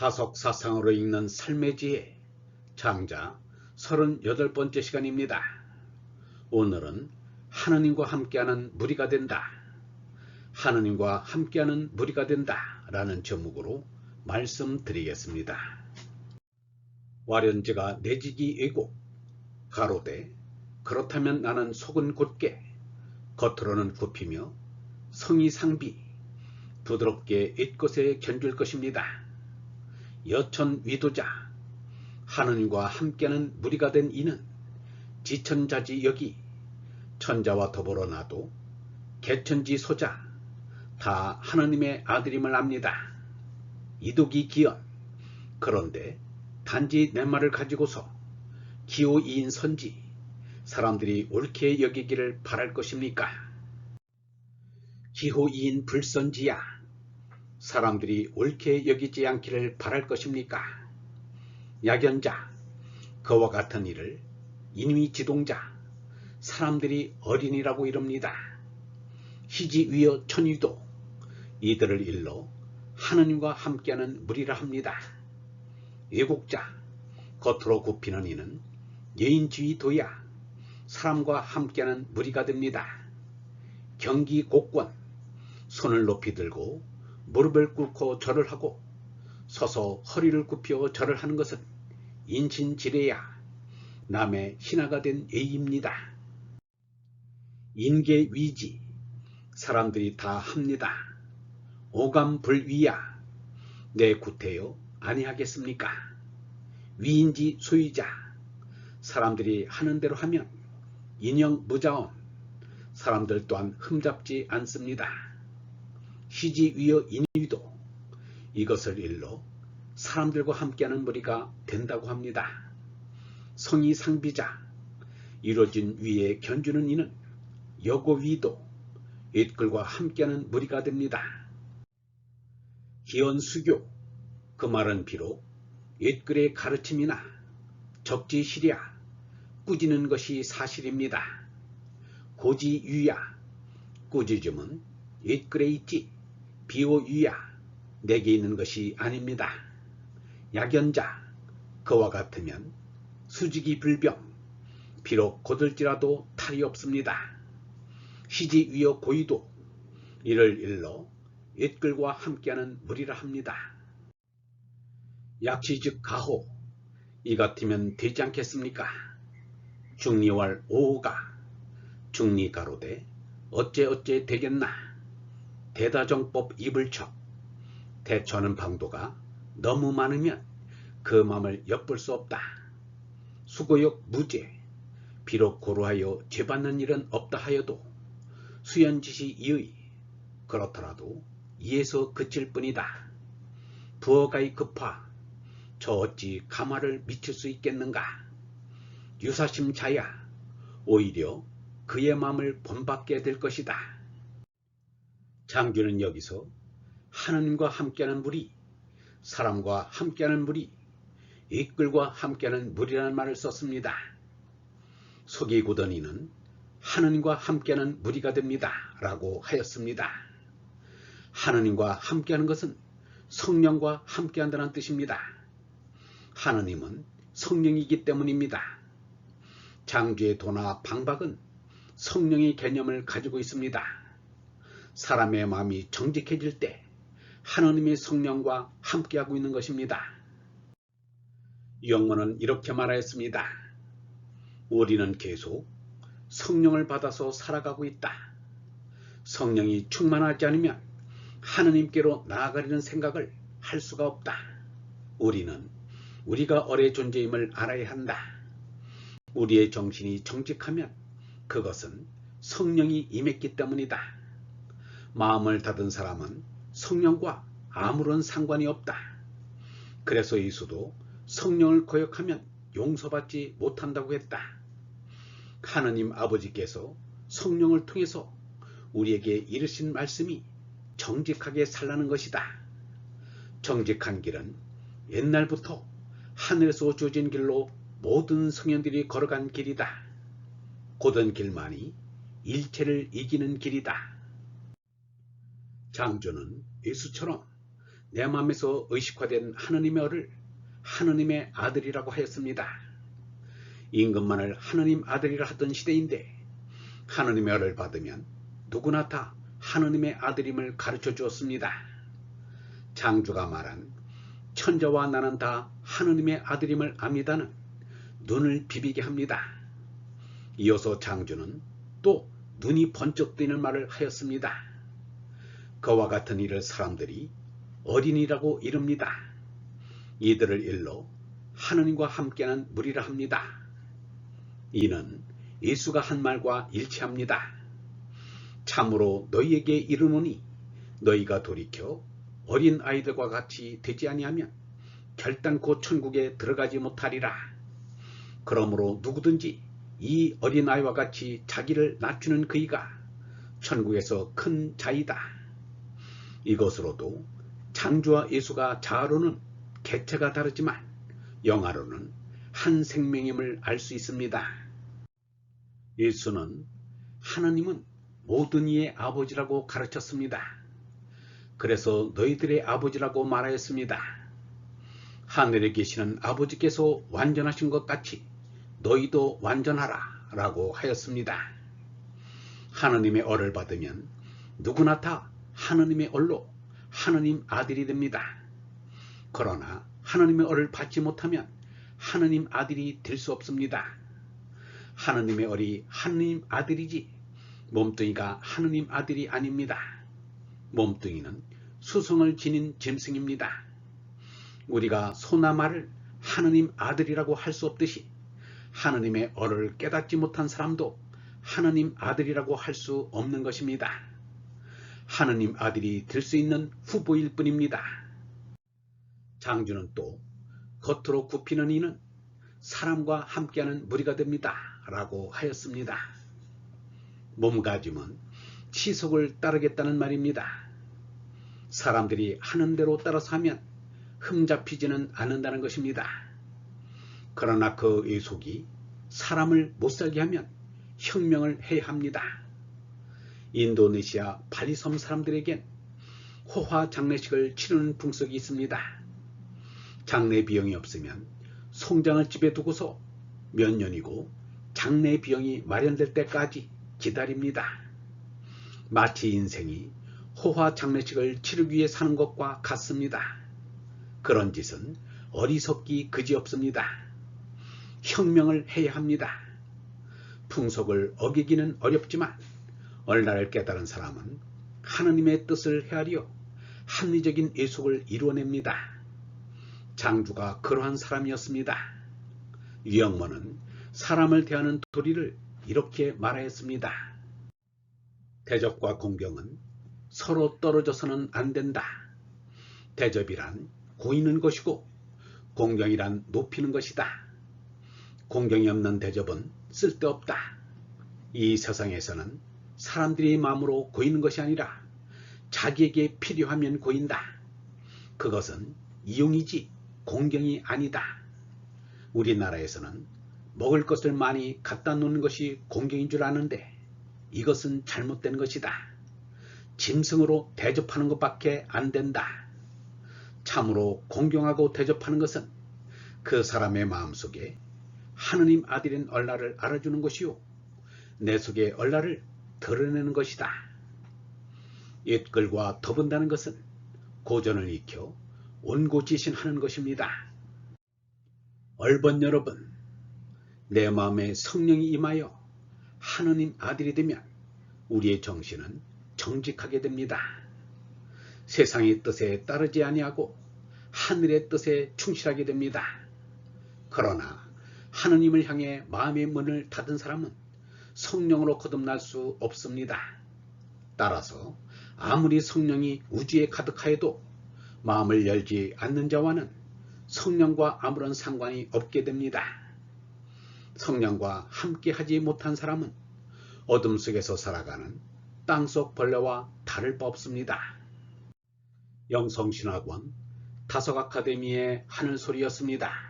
다속사상으로 읽는 삶의 지혜 장자 38번째 시간입니다. 오늘은 하느님과 함께하는 무리가 된다. 하느님과 함께하는 무리가 된다 라는 제목으로 말씀드리겠습니다. 와련제가 내지기 애고 가로되 그렇다면 나는 속은 곧게 겉으로는 굽히며 성이 상비 부드럽게 옛것에 견줄 것입니다. 여천 위도자 하느님과 함께하는 무리가 된 이는 지천자지 여기 천자와 더불어 나도 개천지 소자 다 하느님의 아들임을 압니다. 이독이 기언 그런데 단지 내 말을 가지고서 기호이인 선지 사람들이 옳게 여기기를 바랄 것입니까? 기호이인 불선지야 사람들이 옳게 여기지 않기를 바랄 것입니까? 약연자 그와 같은 일을 인위지동자 사람들이 어린이라고 이릅니다. 희지위어 천위도 이들을 일러 하느님과 함께하는 무리라 합니다. 애곡자 겉으로 굽히는 이는 예인지위도야 사람과 함께하는 무리가 됩니다. 경기곡권 손을 높이 들고 무릎을 꿇고 절을 하고 서서 허리를 굽혀 절을 하는 것은 인신지례야 남의 신하가 된 예입니다. 인계위지 사람들이 다 합니다. 오감불위야 내 구태여 아니하겠습니까? 위인지 소유자 사람들이 하는 대로 하면 인형무자언 사람들 또한 흠잡지 않습니다. 희지위어 인위도 이것을 일러 사람들과 함께하는 무리가 된다고 합니다. 성이 상비자 이루어진 위에 견주는 이는 여고위도 옛글과 함께하는 무리가 됩니다. 기언수교 그 말은 비록 옛글의 가르침이나 적지시랴 꾸짖는 것이 사실입니다. 고지유야 꾸짖음은 옛글에 있지 비오유야 내게 있는 것이 아닙니다. 약연자 그와 같으면 수직이 불병 비록 고들지라도 탈이 없습니다. 희지위어 고의도 이를 일러 옛글과 함께하는 무리라 합니다. 약시즉 가호 이 같으면 되지 않겠습니까? 중리왈 오호가 중리가로되 어째 되겠나? 대다정법 이불척 대처하는 방도가 너무 많으면 그 마음을 엿볼 수 없다. 수고역 무죄 비록 고루하여 죄받는 일은 없다 하여도 수연지시 이의 그렇더라도 이에서 그칠 뿐이다. 부어가이 급하 저 어찌 가마를 미칠 수 있겠는가? 유사심 자야 오히려 그의 마음을 본받게 될 것이다. 장주는 여기서 하느님과 함께하는 무리, 사람과 함께하는 무리, 이끌과 함께하는 무리라는 말을 썼습니다. 속이 굳은 이는 하느님과 함께하는 무리가 됩니다 라고 하였습니다. 하느님과 함께하는 것은 성령과 함께한다는 뜻입니다. 하느님은 성령이기 때문입니다. 장주의 도나 방박은 성령의 개념을 가지고 있습니다. 사람의 마음이 정직해질 때 하느님의 성령과 함께하고 있는 것입니다. 영문은 이렇게 말하였습니다. 우리는 계속 성령을 받아서 살아가고 있다. 성령이 충만하지 않으면 하느님께로 나아가려는 생각을 할 수가 없다. 우리는 우리가 어뢰 존재임을 알아야 한다. 우리의 정신이 정직하면 그것은 성령이 임했기 때문이다. 마음을 닫은 사람은 성령과 아무런 상관이 없다. 그래서 예수도 성령을 거역하면 용서받지 못한다고 했다. 하느님 아버지께서 성령을 통해서 우리에게 이르신 말씀이 정직하게 살라는 것이다. 정직한 길은 옛날부터 하늘에서 주어진 길로 모든 성현들이 걸어간 길이다. 곧은 길만이 일체를 이기는 길이다. 장조는 예수처럼 내 마음에서 의식화된 하느님의 어를 하느님의 아들이라고 하였습니다. 임금만을 하느님 아들이라 하던 시대인데 하느님의 어를 받으면 누구나 다 하느님의 아들임을 가르쳐 주었습니다. 장주가 말한 천자와 나는 다 하느님의 아들임을 압니다는 눈을 비비게 합니다. 이어서 장주는 또 눈이 번쩍 뜨이는 말을 하였습니다. 그와 같은 이를 사람들이 어린이라고 이릅니다. 이들을 일러 하느님과 함께하는 무리라 합니다. 이는 예수가 한 말과 일치합니다. 참으로 너희에게 이르노니 너희가 돌이켜 어린 아이들과 같이 되지 아니하면 결단코 천국에 들어가지 못하리라. 그러므로 누구든지 이 어린아이와 같이 자기를 낮추는 그이가 천국에서 큰 자이다. 이것으로도 장주와 예수가 자아로는 개체가 다르지만 영아로는 한 생명임을 알 수 있습니다. 예수는 하나님은 모든 이의 아버지라고 가르쳤습니다. 그래서 너희들의 아버지라고 말하였습니다. 하늘에 계시는 아버지께서 완전하신 것 같이 너희도 완전하라 라고 하였습니다. 하느님의 어를 받으면 누구나 다 하느님의 얼로 하느님 아들이 됩니다. 그러나 하느님의 어를 받지 못하면 하느님 아들이 될 수 없습니다. 하느님의 얼이 하느님 아들이지 몸뚱이가 하느님 아들이 아닙니다. 몸뚱이는 수성을 지닌 짐승입니다. 우리가 소나 말을 하느님 아들이라고 할 수 없듯이 하느님의 얼을 깨닫지 못한 사람도 하느님 아들이라고 할 수 없는 것입니다. 하느님 아들이 될 수 있는 후보일 뿐입니다. 장주는 또 겉으로 굽히는 이는 사람과 함께하는 무리가 됩니다 라고 하였습니다. 몸가짐은 치속을 따르겠다는 말입니다. 사람들이 하는 대로 따라서 하면 흠잡히지는 않는다는 것입니다. 그러나 그 의속이 사람을 못살게 하면 혁명을 해야 합니다. 인도네시아 발리섬 사람들에겐 호화 장례식을 치르는 풍속이 있습니다. 장례 비용이 없으면 송장을 집에 두고서 몇 년이고 장례 비용이 마련될 때까지 기다립니다. 마치 인생이 호화 장례식을 치르기 위해 사는 것과 같습니다. 그런 짓은 어리석기 그지없습니다. 혁명을 해야 합니다. 풍속을 어기기는 어렵지만 얼날을 깨달은 사람은 하느님의 뜻을 헤아려 합리적인 예속을 이루어냅니다. 장주가 그러한 사람이었습니다. 유영모는 사람을 대하는 도리를 이렇게 말하였습니다. 대접과 공경은 서로 떨어져서는 안 된다. 대접이란 고이는 것이고 공경이란 높이는 것이다. 공경이 없는 대접은 쓸데없다. 이 세상에서는 사람들이 마음으로 고이는 것이 아니라 자기에게 필요하면 고인다. 그것은 이용이지 공경이 아니다. 우리나라에서는 먹을 것을 많이 갖다 놓는 것이 공경인 줄 아는데 이것은 잘못된 것이다. 짐승으로 대접하는 것밖에 안 된다. 참으로 공경하고 대접하는 것은 그 사람의 마음속에 하느님 아들인 얼라를 알아주는 것이요 내 속의 얼라를 드러내는 것이다. 옛글과 더분다는 것은 고전을 익혀 온고지신하는 것입니다. 얼번 여러분, 내 마음에 성령이 임하여 하느님 아들이 되면 우리의 정신은 정직하게 됩니다. 세상의 뜻에 따르지 아니하고 하늘의 뜻에 충실하게 됩니다. 그러나 하느님을 향해 마음의 문을 닫은 사람은 성령으로 거듭날 수 없습니다. 따라서 아무리 성령이 우주에 가득하여도 마음을 열지 않는 자와는 성령과 아무런 상관이 없게 됩니다. 성령과 함께 하지 못한 사람은 어둠 속에서 살아가는 땅속 벌레와 다를 바 없습니다. 영성신학원 다석아카데미의 하늘소리였습니다.